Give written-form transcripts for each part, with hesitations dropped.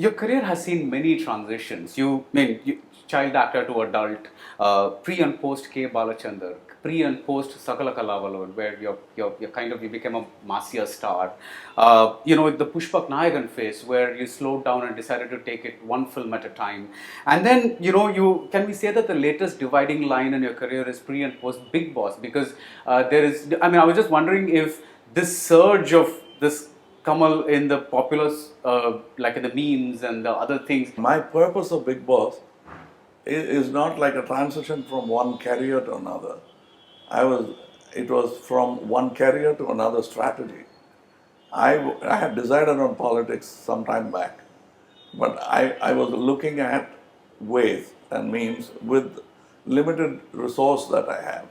Your career has seen many transitions. Child actor to adult, pre and post K. Balachandar, pre and post Sakalakalavallan, where you became a massier star. The Pushpak Nayagan phase, where you slowed down and decided to take it one film at a time. And then, you can we say that the latest dividing line in your career is pre and post Bigg Boss? Because there is, I was just wondering if this surge of this Kamal in the popular, like in the memes and the other things. My purpose of Bigg Boss is not like a transition from one career to another. It was from one career to another strategy. I had decided on politics some time back, but I was looking at ways and means with limited resource that I have.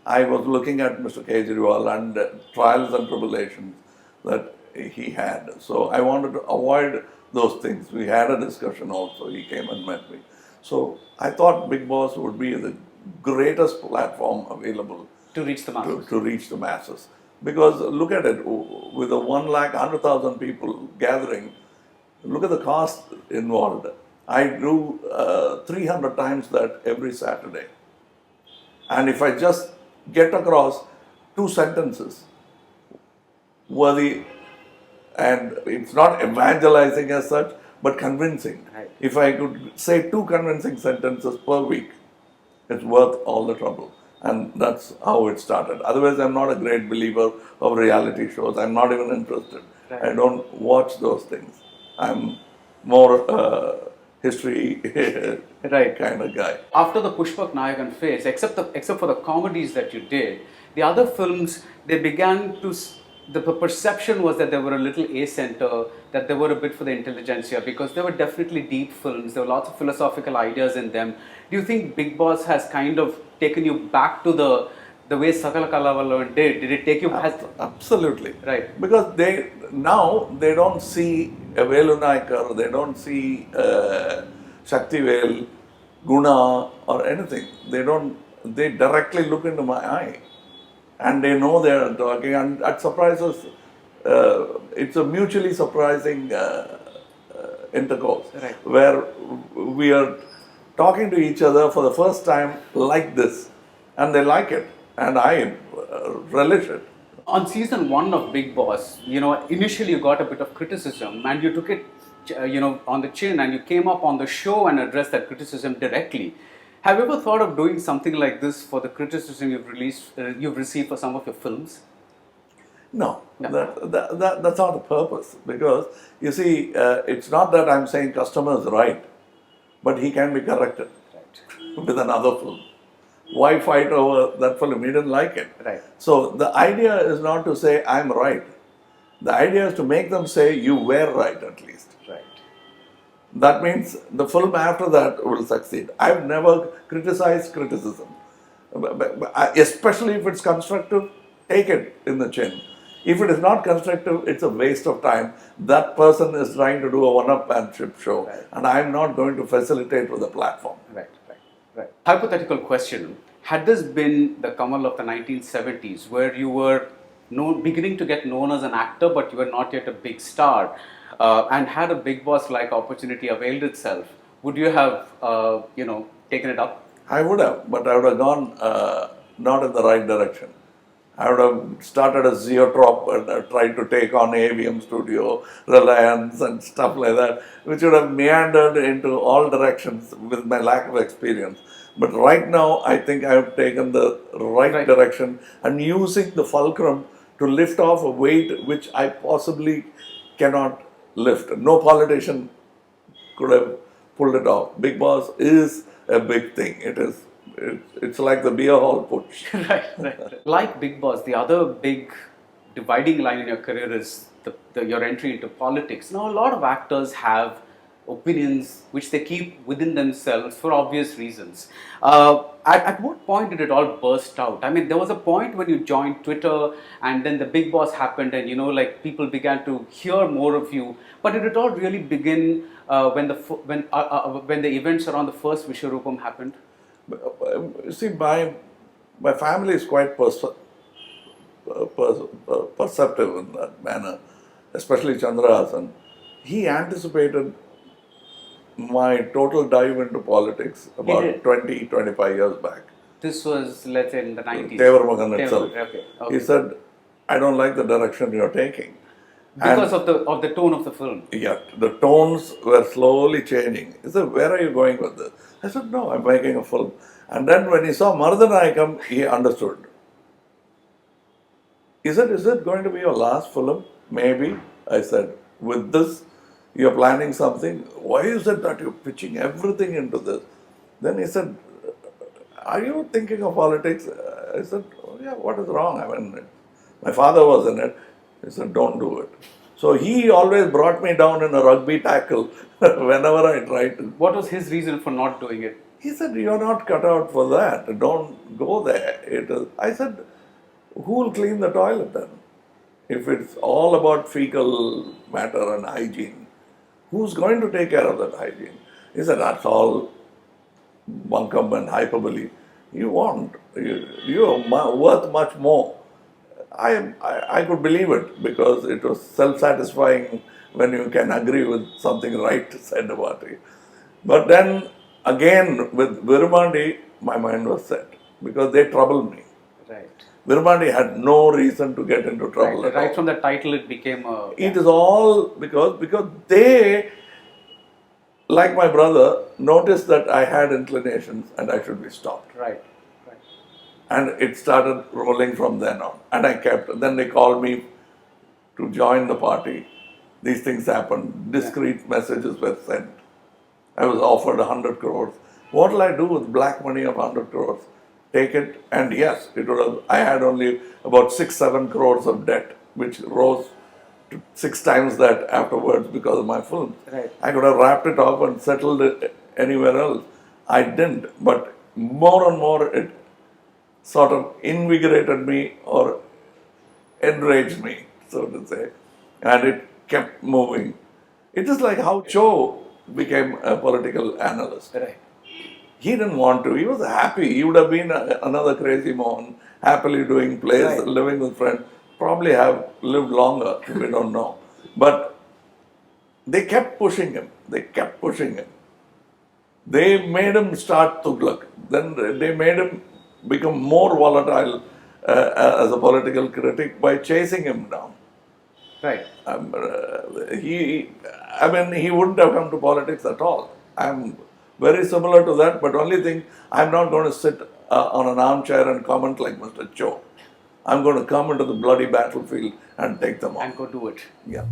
I was looking at Mr. Kejriwal and trials and tribulations that he had. So I wanted to avoid those things. We had a discussion also. He came and met me. So I thought Bigg Boss would be the greatest platform available To reach the masses. to reach the masses. Because look at it, with a 1,100,000 people gathering, look at the cost involved. I do 300 times that every Saturday. And if I just get across 2 sentences, worthy, and it's not evangelizing as such, but convincing. Right. If I could say 2 convincing sentences per week, it's worth all the trouble. And that's how it started. Otherwise, I'm not a great believer of reality shows. I'm not even interested. Right. I don't watch those things. I'm more history Right. kind of guy. After the Pushpak Nayagan phase, except for the comedies that you did, the other films, they began to. The perception was that they were a little A-center, that they were a bit for the intelligentsia, because they were definitely deep films. There were lots of philosophical ideas in them. Do you think Bigg Boss has kind of taken you back to the way Sakalakalavallan did? Did it take you? Absolutely. Right. Because they don't see a Velu Naikar, they don't see Shaktivel, Guna or anything. They directly look into my eye. And they know they are talking, and that surprises. It's a mutually surprising intercourse, Right. where we are talking to each other for the first time like this, and they like it, and I relish it. On season 1 of Bigg Boss, initially you got a bit of criticism and you took it, on the chin, and you came up on the show and addressed that criticism directly. Have you ever thought of doing something like this for the criticism you've received for some of your films? No, No. that's not the purpose. Because you see, it's not that I'm saying customer is right, but he can be corrected with another film. Why fight over that film? He didn't like it. Right. So the idea is not to say I'm right. The idea is to make them say you were right at least. Right. That means the film after that will succeed. I've never criticized criticism. Especially if it's constructive, take it in the chin. If it is not constructive, it's a waste of time. That person is trying to do a one-upmanship show, Right. and I'm not going to facilitate with the platform. Right. Hypothetical question. Had this been the Kamal of the 1970s, where you were beginning to get known as an actor, but you were not yet a big star, and had a Bigg Boss-like opportunity availed itself, would you have, taken it up? I would have, but I would have gone not in the right direction. I would have started a Zeotrop and tried to take on AVM Studio, Reliance and stuff like that, which would have meandered into all directions with my lack of experience. But right now, I think I have taken the right direction and using the fulcrum to lift off a weight which I possibly cannot lift. No politician could have pulled it off. Bigg Boss is a big thing. It's like the beer hall putsch. Right. Like Bigg Boss, the other big dividing line in your career is your entry into politics. Now, a lot of actors have opinions which they keep within themselves for obvious reasons. At what point did it all burst out? I mean, there was a point when you joined Twitter, and then the Bigg Boss happened, and people began to hear more of you. But did it all really begin when the events around the first Vishwarupam happened? See, my family is quite perceptive in that manner, especially Chandra Hasan. He anticipated my total dive into politics about did? 20, 25 years back. This was, let's say, in the 90s. Tevarmagan itself. Okay. He said, I don't like the direction you're taking. Because of the tone of the film. Yeah, the tones were slowly changing. He said, where are you going with this? I said, no, I'm making a film. And then when he saw Mardanaikam, he understood. He said, is it going to be your last film? Maybe. I said, with this, you're planning something. Why is it that you're pitching everything into this? Then he said, are you thinking of politics? I said, oh, yeah, what is wrong? I mean, my father was in it. He said, don't do it. So he always brought me down in a rugby tackle whenever I tried to. What was his reason for not doing it? He said, you're not cut out for that. Don't go there. I said, who will clean the toilet then? If it's all about fecal matter and hygiene, who's going to take care of that hygiene? He said, that's all bunkum and hyperbole. You won't. You're worth much more. I could believe it because it was self-satisfying when you can agree with something right said about it. But then again with Virumandi, my mind was set because they troubled me. Right. Virumandi had no reason to get into trouble at all. Right from the title, it became a. It is all because they, like my brother, noticed that I had inclinations and I should be stopped. Right. And it started rolling from then on. And I kept, then they called me to join the party. These things happened. Discreet messages were sent. I was offered 100 crores. What will I do with black money of 100 crores? Take it. And yes, it would have, I had only about 6-7 crores of debt, which rose to 6 times that afterwards because of my films. Right. I could have wrapped it up and settled it anywhere else. I didn't. But more and more it sort of invigorated me or enraged me, so to say, and it kept moving. It is like how Cho became a political analyst. Right. He didn't want to, he was happy. He would have been another crazy Mohan, happily doing plays, Right. living with friends, probably have lived longer, we don't know. But they kept pushing him, They made him start Tughlaq, then they made him become more volatile as a political critic by chasing him down. Right. He wouldn't have come to politics at all. I'm very similar to that, but only thing, I'm not going to sit on an armchair and comment like Mr. Cho. I'm going to come into the bloody battlefield and take them on. And go do it. Yeah.